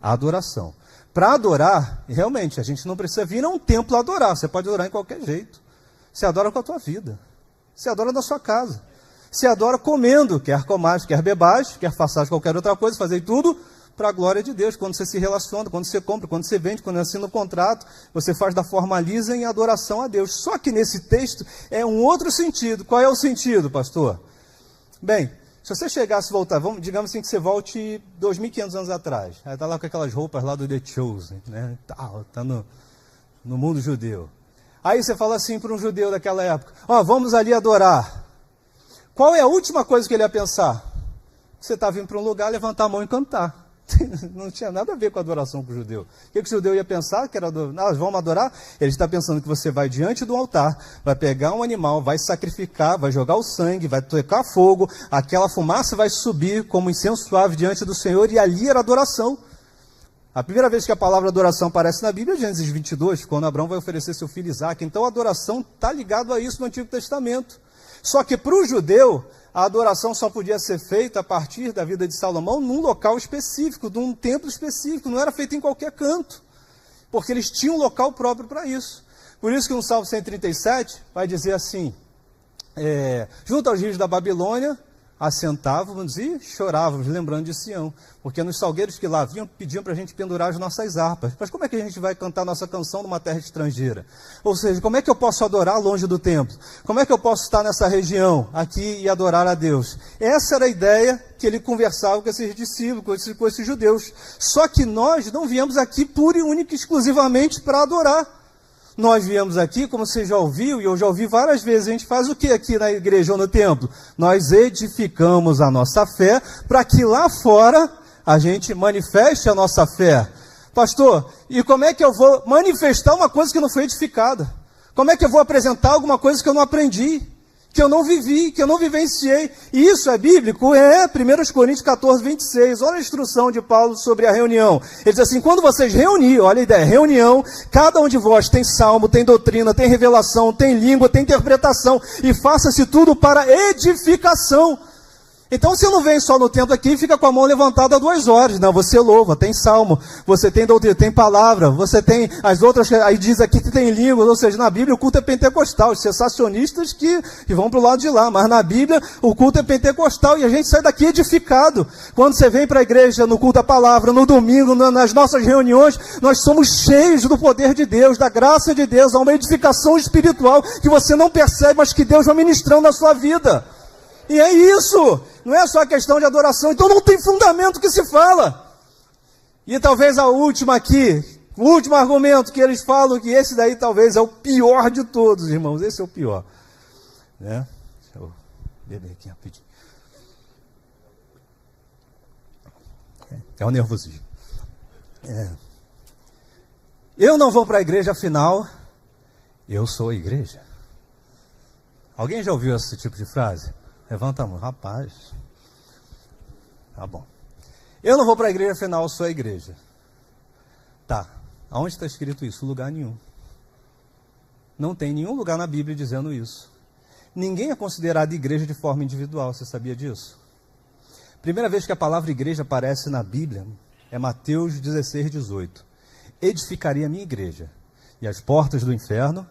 [SPEAKER 2] A adoração. Para adorar, realmente, a gente não precisa vir a um templo adorar, você pode adorar em qualquer jeito. Você adora com a tua vida, você adora na sua casa, você adora comendo, quer comais, quer bebais, quer faças qualquer outra coisa, fazer tudo para a glória de Deus, quando você se relaciona, quando você compra, quando você vende, quando assina o contrato, você faz da forma lisa em adoração a Deus. Só que nesse texto é um outro sentido. Qual é o sentido, pastor? Bem, se você chegasse e voltar, digamos assim que você volte 2.500 anos atrás, aí está lá com aquelas roupas lá do The Chosen, né? Está no mundo judeu. Aí você fala assim para um judeu daquela época, ó, vamos ali adorar. Qual é a última coisa que ele ia pensar? Você está vindo para um lugar, levantar a mão e cantar. Não tinha nada a ver com a adoração com o judeu. O que o judeu ia pensar? Que era nós vamos adorar? Ele está pensando que você vai diante do altar, vai pegar um animal, vai sacrificar, vai jogar o sangue, vai tocar fogo, aquela fumaça vai subir como incenso suave diante do Senhor, e ali era adoração. A primeira vez que a palavra adoração aparece na Bíblia é Gênesis 22, quando Abraão vai oferecer seu filho Isaque. Então a adoração está ligada a isso no Antigo Testamento. Só que para o judeu, a adoração só podia ser feita a partir da vida de Salomão num local específico, num templo específico, não era feita em qualquer canto, porque eles tinham um local próprio para isso. Por isso que no Salmo 137 vai dizer assim, junto aos rios da Babilônia, assentávamos e chorávamos, lembrando de Sião, porque nos salgueiros que lá vinham, pediam para a gente pendurar as nossas harpas. Mas como é que a gente vai cantar nossa canção numa terra estrangeira? Ou seja, como é que eu posso adorar longe do templo? Como é que eu posso estar nessa região aqui e adorar a Deus? Essa era a ideia que ele conversava com esses discípulos, com esses judeus. Só que nós não viemos aqui pura e única exclusivamente para adorar. Nós viemos aqui, como você já ouviu, e eu já ouvi várias vezes, a gente faz o que aqui na igreja ou no templo? Nós edificamos a nossa fé para que lá fora a gente manifeste a nossa fé. Pastor, e como é que eu vou manifestar uma coisa que não foi edificada? Como é que eu vou apresentar alguma coisa que eu não aprendi? Que eu não vivi, que eu não vivenciei? E isso é bíblico? 1 Coríntios 14, 26. Olha a instrução de Paulo sobre a reunião. Ele diz assim, quando vocês reunirem, olha a ideia, reunião, cada um de vós tem salmo, tem doutrina, tem revelação, tem língua, tem interpretação, e faça-se tudo para edificação. Então você não vem só no templo aqui e fica com a mão levantada 2 horas. Não, você louva, tem salmo, você tem doutrina, tem palavra, você tem as outras, aí diz aqui que tem língua, ou seja, na Bíblia o culto é pentecostal, os sensacionistas que vão para o lado de lá, mas na Bíblia o culto é pentecostal e a gente sai daqui edificado. Quando você vem para a igreja, no culto à palavra, no domingo, nas nossas reuniões, nós somos cheios do poder de Deus, da graça de Deus, há uma edificação espiritual que você não percebe, mas que Deus vai ministrando na sua vida. E é isso, não é só questão de adoração, então não tem fundamento que se fala. E talvez a última aqui, o último argumento que eles falam, que esse daí talvez é o pior de todos, irmãos, esse é o pior. Né? Deixa eu beber aqui rapidinho. É o nervosismo. Eu não vou para a igreja, afinal, eu sou a igreja. Alguém já ouviu esse tipo de frase? Levanta a mão, rapaz. Tá bom. Eu não vou para a igreja, afinal eu sou a igreja. Tá, aonde está escrito isso? Lugar nenhum. Não tem nenhum lugar na Bíblia dizendo isso. Ninguém é considerado igreja de forma individual, você sabia disso? Primeira vez que a palavra igreja aparece na Bíblia é Mateus 16, 18. Edificarei a minha igreja, e as portas do inferno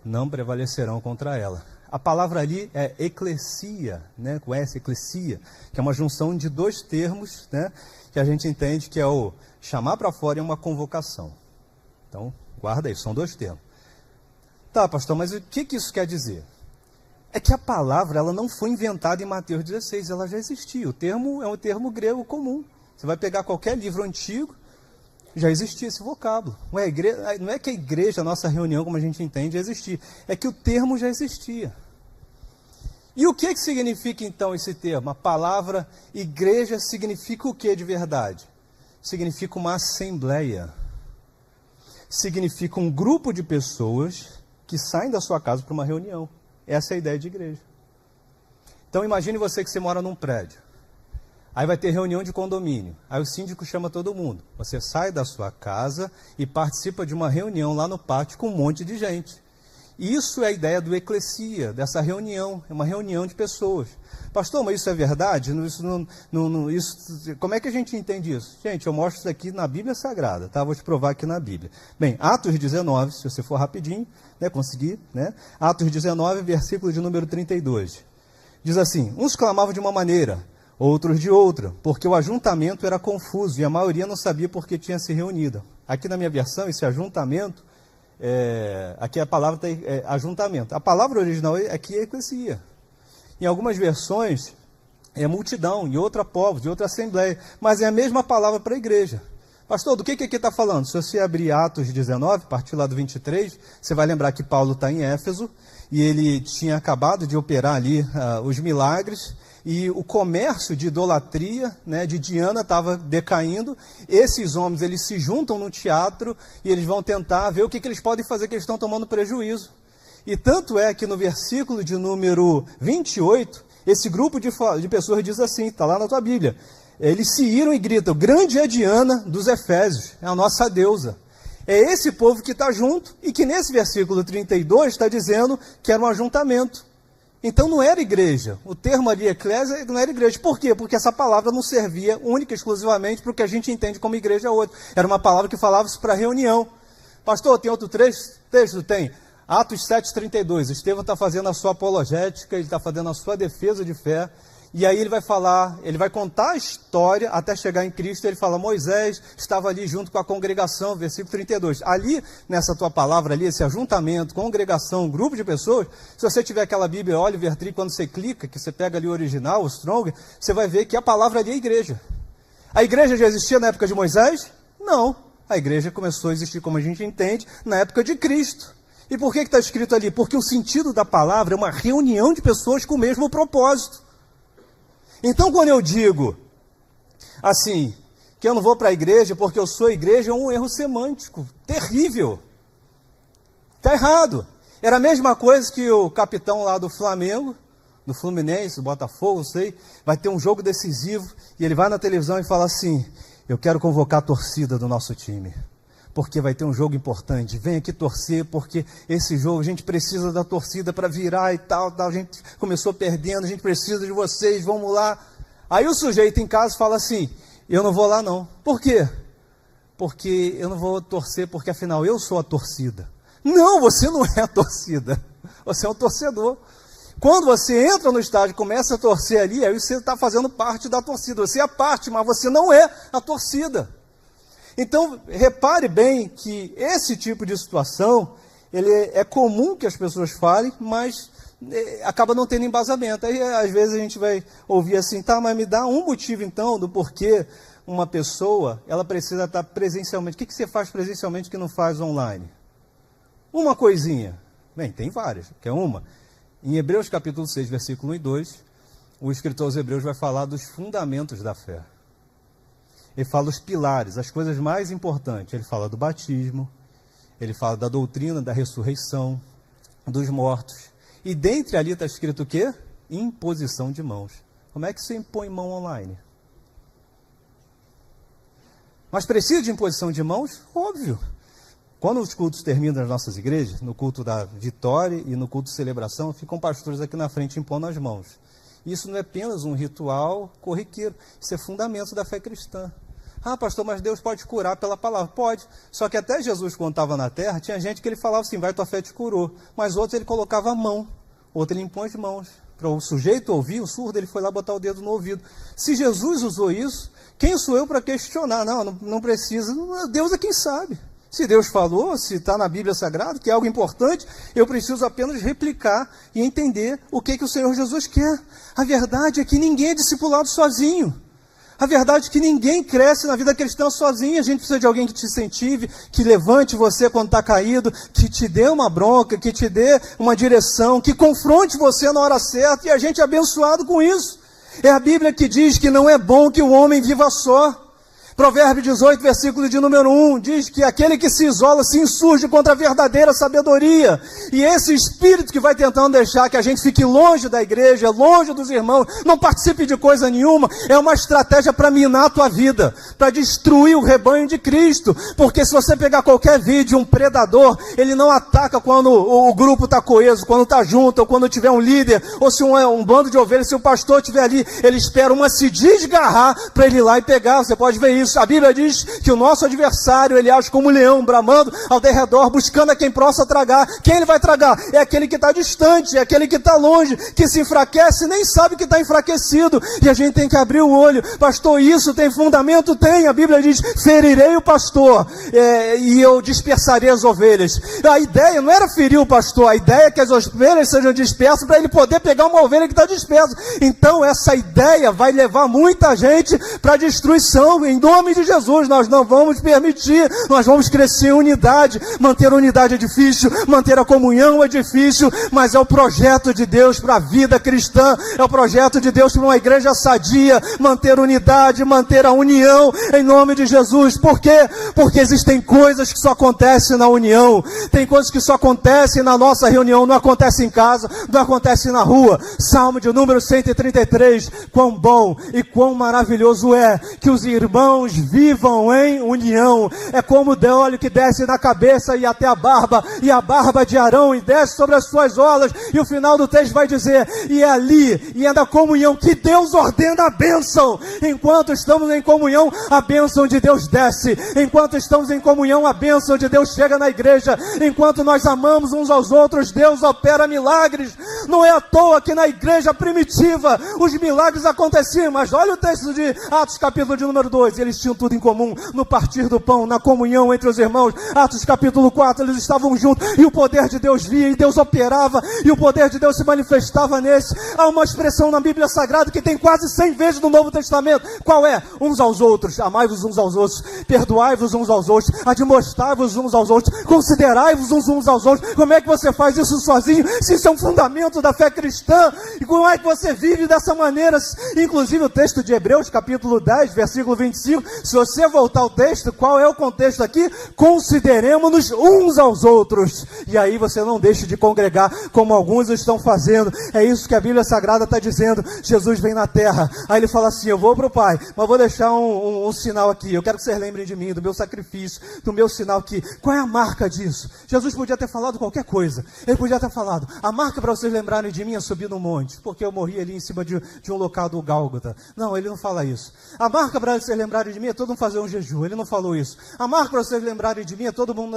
[SPEAKER 2] não prevalecerão contra ela. A palavra ali é eclesia, né, com S, eclesia, que é uma junção de 2 termos, né, que a gente entende que é o chamar para fora e uma convocação. Então, guarda aí, são 2 termos. Tá, pastor, mas o que isso quer dizer? É que a palavra ela não foi inventada em Mateus 16, ela já existia. O termo é um termo grego comum. Você vai pegar qualquer livro antigo, já existia esse vocábulo. Não é que a igreja, a nossa reunião, como a gente entende, já existia. É que o termo já existia. E o que significa então esse termo? A palavra igreja significa o que de verdade? Significa uma assembleia. Significa um grupo de pessoas que saem da sua casa para uma reunião. Essa é a ideia de igreja. Então imagine você que você mora num prédio. Aí vai ter reunião de condomínio. Aí o síndico chama todo mundo. Você sai da sua casa e participa de uma reunião lá no pátio com um monte de gente. Isso é a ideia do eclesia, dessa reunião. É uma reunião de pessoas. Pastor, mas isso é verdade? Como é que a gente entende isso? Gente, eu mostro isso aqui na Bíblia Sagrada, tá? Vou te provar aqui na Bíblia. Bem, Atos 19, se você for rapidinho, né, conseguir, né? Atos 19, versículo de número 32. Diz assim, uns clamavam de uma maneira, outros de outra, porque o ajuntamento era confuso e a maioria não sabia por que tinha se reunido. Aqui na minha versão, esse ajuntamento, aqui a palavra é ajuntamento. A palavra original aqui é eclesia. Em algumas versões é multidão, em outra povos, de outra assembleia, mas é a mesma palavra para a igreja. Pastor, do que aqui está falando? Se você abrir Atos 19, a partir lá do 23, você vai lembrar que Paulo está em Éfeso, e ele tinha acabado de operar ali os milagres, e o comércio de idolatria, né, de Diana estava decaindo. Esses homens eles se juntam no teatro e eles vão tentar ver o que eles podem fazer, que eles estão tomando prejuízo. E tanto é que no versículo de número 28, esse grupo de pessoas diz assim, está lá na tua Bíblia, eles se iram e gritam, grande é Diana dos Efésios, é a nossa deusa. É esse povo que está junto e que nesse versículo 32 está dizendo que era um ajuntamento. Então não era igreja, o termo ali, eclésia, não era igreja. Por quê? Porque essa palavra não servia única e exclusivamente para o que a gente entende como igreja hoje. Era uma palavra que falava-se para reunião. Pastor, tem outro texto? Tem. Atos 7,32. Estevão está fazendo a sua apologética, ele está fazendo a sua defesa de fé. E aí ele vai falar, ele vai contar a história até chegar em Cristo. Ele fala, Moisés estava ali junto com a congregação, versículo 32. Ali, nessa tua palavra ali, esse ajuntamento, congregação, grupo de pessoas, se você tiver aquela Bíblia Oliver Tree, quando você clica, que você pega ali o original, o Strong, você vai ver que a palavra ali é igreja. A igreja já existia na época de Moisés? Não. A igreja começou a existir, como a gente entende, na época de Cristo. E por que está escrito ali? Porque o sentido da palavra é uma reunião de pessoas com o mesmo propósito. Então, quando eu digo assim, que eu não vou para a igreja porque eu sou igreja, é um erro semântico terrível. Está errado. Era a mesma coisa que o capitão lá do Flamengo, do Fluminense, do Botafogo, não sei, vai ter um jogo decisivo e ele vai na televisão e fala assim, eu quero convocar a torcida do nosso time, porque vai ter um jogo importante, vem aqui torcer, porque esse jogo a gente precisa da torcida para virar e tal, a gente começou perdendo, a gente precisa de vocês, vamos lá. Aí o sujeito em casa fala assim, eu não vou lá não. Por quê? Porque eu não vou torcer, porque afinal eu sou a torcida. Não, você não é a torcida, você é um torcedor. Quando você entra no estádio e começa a torcer ali, aí você está fazendo parte da torcida, você é a parte, mas você não é a torcida. Então, repare bem que esse tipo de situação, ele é comum que as pessoas falem, mas acaba não tendo embasamento. Aí, às vezes, a gente vai ouvir assim, tá, mas me dá um motivo, então, do porquê uma pessoa, ela precisa estar presencialmente. O que você faz presencialmente que não faz online? Uma coisinha. Bem, tem várias, quer uma? Em Hebreus capítulo 6, versículo 1 e 2, o escritor aos Hebreus vai falar dos fundamentos da fé. Ele fala dos pilares, as coisas mais importantes. Ele fala do batismo, ele fala da doutrina da ressurreição, dos mortos. E dentre ali está escrito o quê? Imposição de mãos. Como é que você impõe mão online? Mas precisa de imposição de mãos? Óbvio. Quando os cultos terminam nas nossas igrejas, no culto da vitória e no culto de celebração, ficam pastores aqui na frente impondo as mãos. Isso não é apenas um ritual corriqueiro, isso é fundamento da fé cristã. Ah, pastor, mas Deus pode curar pela palavra. Pode, só que até Jesus, quando estava na terra, tinha gente que ele falava assim, vai, tua fé te curou. Mas outros ele colocava a mão, outro ele impõe as mãos. Para o sujeito ouvir, o surdo, ele foi lá botar o dedo no ouvido. Se Jesus usou isso, quem sou eu para questionar? Não precisa, Deus é quem sabe. Se Deus falou, se está na Bíblia Sagrada, que é algo importante, eu preciso apenas replicar e entender o que o Senhor Jesus quer. A verdade é que ninguém é discipulado sozinho. A verdade é que ninguém cresce na vida cristã sozinho. A gente precisa de alguém que te incentive, que levante você quando está caído, que te dê uma bronca, que te dê uma direção, que confronte você na hora certa, e a gente é abençoado com isso. É a Bíblia que diz que não é bom que o homem viva só. Provérbio 18, versículo de número 1, diz que aquele que se isola se insurge contra a verdadeira sabedoria. E esse espírito que vai tentando deixar que a gente fique longe da igreja, longe dos irmãos, não participe de coisa nenhuma, é uma estratégia para minar a tua vida, para destruir o rebanho de Cristo. Porque se você pegar qualquer vídeo, um predador, ele não ataca quando o grupo está coeso, quando está junto, ou quando tiver um líder, ou se um bando de ovelhas, se o pastor estiver ali, ele espera uma se desgarrar para ele ir lá e pegar. Você pode ver isso. A Bíblia diz que o nosso adversário, ele age como um leão, bramando ao derredor, buscando a quem possa tragar. Quem ele vai tragar? É aquele que está distante, é aquele que está longe, que se enfraquece e nem sabe que está enfraquecido. E a gente tem que abrir o olho. Pastor, isso tem fundamento? Tem. A Bíblia diz, ferirei o pastor e eu dispersarei as ovelhas. A ideia não era ferir o pastor, a ideia é que as ovelhas sejam dispersas para ele poder pegar uma ovelha que está dispersa. Então essa ideia vai levar muita gente para a destruição. Em nome de Jesus, nós não vamos permitir, nós vamos crescer em unidade. Manter a unidade é difícil, manter a comunhão é difícil, mas é o projeto de Deus para a vida cristã, é o projeto de Deus para uma igreja sadia, manter unidade, manter a união, em nome de Jesus. Por quê? Porque existem coisas que só acontecem na união, tem coisas que só acontecem na nossa reunião, não acontece em casa, não acontece na rua. Salmo de número 133, quão bom e quão maravilhoso é que os irmãos irmãos vivam em união. É como o óleo que desce na cabeça e até a barba, e a barba de Arão e desce sobre as suas olas, e o final do texto vai dizer, e é ali, e é na comunhão que Deus ordena a bênção. Enquanto estamos em comunhão, a bênção de Deus desce. Enquanto estamos em comunhão, a bênção de Deus chega na igreja. Enquanto nós amamos uns aos outros, Deus opera milagres. Não é à toa que na igreja primitiva os milagres aconteciam, mas olha o texto de Atos capítulo de número 2, eles tinham tudo em comum, no partir do pão, na comunhão entre os irmãos. Atos capítulo 4, eles estavam juntos, e o poder de Deus via, e Deus operava, e o poder de Deus se manifestava nesse. Há uma expressão na Bíblia Sagrada que tem quase 100 vezes no Novo Testamento. Qual é? Uns aos outros, amai-vos uns aos outros, perdoai-vos uns aos outros, admoestai-vos uns aos outros, considerai-vos uns aos outros. Como é que você faz isso sozinho, se isso é um fundamento da fé cristã? E como é que você vive dessa maneira? Inclusive o texto de Hebreus capítulo 10, versículo 25, se você voltar ao texto, qual é o contexto aqui? Consideremos-nos uns aos outros. E aí você não deixe de congregar como alguns estão fazendo. É isso que a Bíblia Sagrada está dizendo. Jesus vem na terra, aí ele fala assim, eu vou para o Pai, mas vou deixar um sinal aqui, eu quero que vocês lembrem de mim, do meu sacrifício, do meu sinal aqui. Qual é a marca disso? Jesus podia ter falado qualquer coisa, ele podia ter falado, a marca para vocês lembrarem de mim é subir no monte, porque eu morri ali em cima de um local do Gálgota. Não, ele não fala isso. A marca para vocês lembrarem de mim é todo mundo fazer um jejum, ele não falou isso. A marca para vocês lembrarem de mim é todo mundo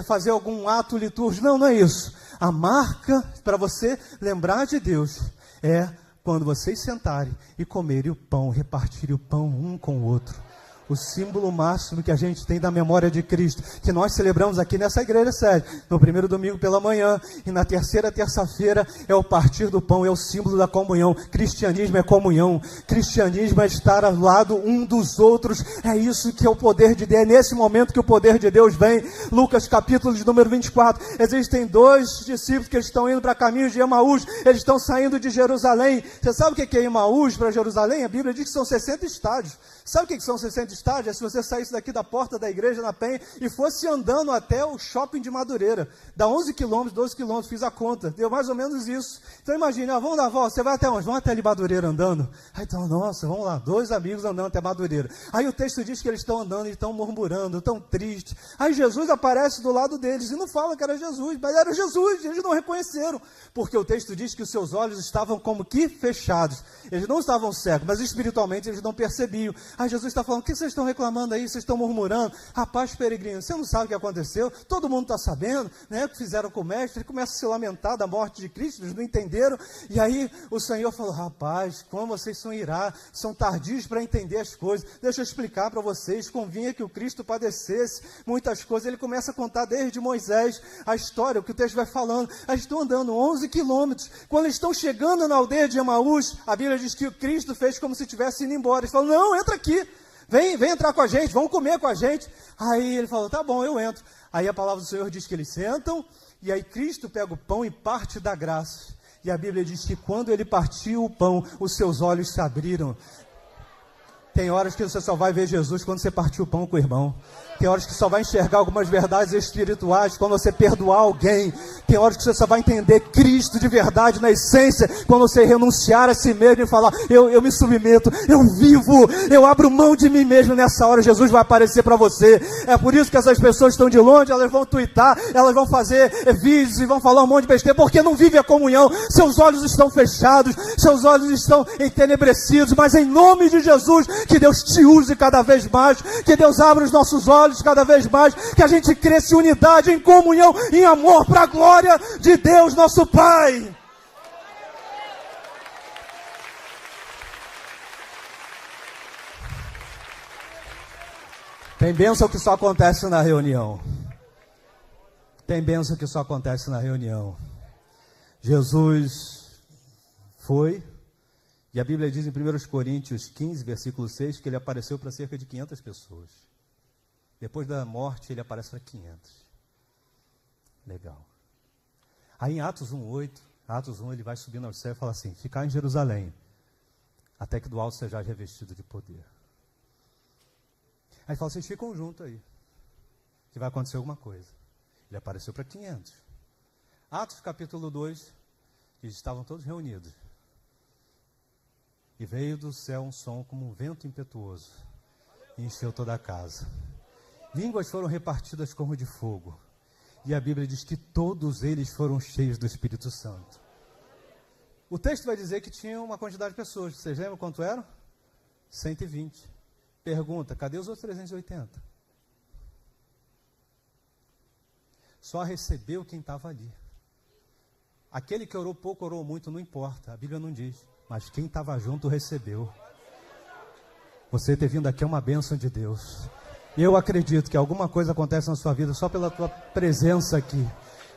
[SPEAKER 2] fazer algum ato litúrgico. Não, não é isso. A marca para você lembrar de Deus é quando vocês sentarem e comerem o pão, repartirem o pão um com o outro. O símbolo máximo que a gente tem da memória de Cristo, que nós celebramos aqui nessa igreja sede, no primeiro domingo pela manhã, e na terceira terça-feira, é o partir do pão, é o símbolo da comunhão. Cristianismo é comunhão, cristianismo é estar ao lado um dos outros, é isso que é o poder de Deus, é nesse momento que o poder de Deus vem. Lucas capítulo de número 24, existem 2 discípulos que eles estão indo para caminho de Emaús, eles estão saindo de Jerusalém. Você sabe o que é Emaús para Jerusalém? A Bíblia diz que são 60 estádios. Sabe o que são 60 estádios? É se você saísse daqui da porta da igreja na Penha e fosse andando até o shopping de Madureira. Dá 11 quilômetros, 12 quilômetros, fiz a conta. Deu mais ou menos isso. Então imagine, vamos dar a volta, você vai até onde? Vamos até ali Madureira andando? Aí então, nossa, vamos lá, 2 amigos andando até Madureira. Aí o texto diz que eles estão andando e estão murmurando, estão tristes. Aí Jesus aparece do lado deles e não fala que era Jesus, mas era Jesus, eles não reconheceram. Porque o texto diz que os seus olhos estavam como que fechados. Eles não estavam cegos, mas espiritualmente eles não percebiam. Aí Jesus está falando, o que vocês estão reclamando aí? Vocês estão murmurando? Rapaz, peregrino, você não sabe o que aconteceu? Todo mundo está sabendo, né? O que fizeram com o mestre? Ele começa a se lamentar da morte de Cristo, eles não entenderam. E aí o Senhor falou, rapaz, como vocês são irados, são tardios para entender as coisas. Deixa eu explicar para vocês, convinha que o Cristo padecesse muitas coisas. Ele começa a contar desde Moisés a história, o que o texto vai falando. Eles estão andando 11 quilômetros. Quando eles estão chegando na aldeia de Emaús, a Bíblia diz que o Cristo fez como se tivesse indo embora. Eles falam, não, entra aqui. Vem entrar com a gente, vamos comer com a gente. Aí ele falou, tá bom, eu entro. Aí a palavra do Senhor diz que eles sentam, e aí Cristo pega o pão e parte da graça. E a Bíblia diz que quando ele partiu o pão, os seus olhos se abriram. Tem horas que você só vai ver Jesus quando você partiu o pão com o irmão. Tem horas que só vai enxergar algumas verdades espirituais quando você perdoar alguém. Tem horas que você só vai entender Cristo de verdade na essência quando você renunciar a si mesmo e falar, eu me submeto, eu vivo, eu abro mão de mim mesmo. Nessa hora Jesus vai aparecer para você. É por isso que essas pessoas estão de longe, elas vão tuitar, elas vão fazer vídeos e vão falar um monte de besteira, porque não vive a comunhão. Seus olhos estão fechados, seus olhos estão entenebrecidos, mas em nome de Jesus, que Deus te use cada vez mais, que Deus abra os nossos olhos cada vez mais, que a gente cresça em unidade, em comunhão, em amor, para a glória de Deus, nosso Pai. Tem bênção que só acontece na reunião. Tem bênção que só acontece na reunião. Jesus foi, e a Bíblia diz em 1 Coríntios 15, versículo 6, que ele apareceu para cerca de 500 pessoas. Depois da morte, ele aparece para 500. Legal. Aí em Atos 1:8, Atos 1, ele vai subindo ao céu e fala assim, ficar em Jerusalém, até que do alto seja revestido de poder. Aí fala, vocês ficam juntos aí, que vai acontecer alguma coisa. Ele apareceu para 500. Atos capítulo 2, eles estavam todos reunidos. E veio do céu um som como um vento impetuoso. e encheu toda a casa. Línguas foram repartidas como de fogo. E a Bíblia diz que todos eles foram cheios do Espírito Santo. O texto vai dizer que tinha uma quantidade de pessoas. Vocês lembram quanto eram? 120. Pergunta, cadê os outros 380? Só recebeu quem estava ali. Aquele que orou pouco, orou muito, não importa. A Bíblia não diz. Mas quem estava junto recebeu. Você ter vindo aqui é uma bênção de Deus. Eu acredito que alguma coisa acontece na sua vida só pela tua presença aqui.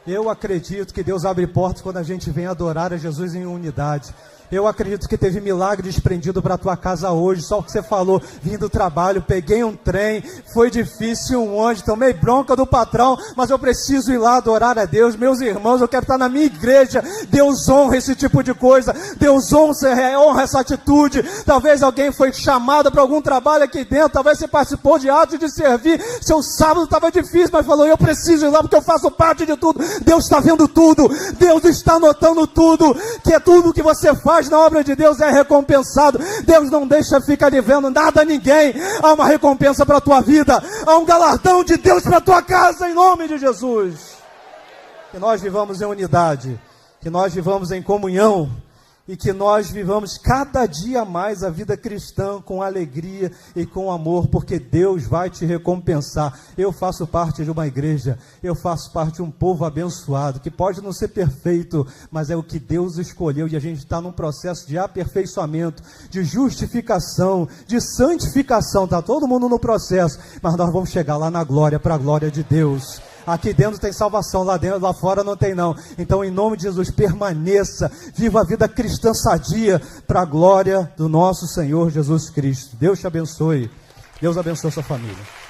[SPEAKER 2] Eu acredito que Deus abre portas quando a gente vem adorar a Jesus em unidade. Eu acredito que teve milagre desprendido para a tua casa hoje. Só o que você falou, vim do trabalho, peguei um trem, foi difícil um ônibus, tomei bronca do patrão, mas eu preciso ir lá adorar a Deus. Meus irmãos, eu quero estar na minha igreja. Deus honra esse tipo de coisa. Deus honra essa atitude. Talvez alguém foi chamado para algum trabalho aqui dentro, talvez você participou de atos de servir. Seu sábado estava difícil, mas falou, eu preciso ir lá porque eu faço parte de tudo. Deus está vendo tudo. Deus está notando tudo. Que é tudo que você faz na obra de Deus é recompensado. Deus não deixa ficar devendo nada a ninguém. Há uma recompensa para a tua vida. Há um galardão de Deus para a tua casa, em nome de Jesus. Que nós vivamos em unidade, que nós vivamos em comunhão e que nós vivamos cada dia mais a vida cristã com alegria e com amor, porque Deus vai te recompensar. Eu faço parte de uma igreja, eu faço parte de um povo abençoado, que pode não ser perfeito, mas é o que Deus escolheu, e a gente está num processo de aperfeiçoamento, de justificação, de santificação. Está todo mundo no processo, mas nós vamos chegar lá na glória, para a glória de Deus. Aqui dentro tem salvação, lá dentro, lá fora não tem não. Então, em nome de Jesus, permaneça, viva a vida cristã sadia, para a glória do nosso Senhor Jesus Cristo. Deus te abençoe. Deus abençoe a sua família.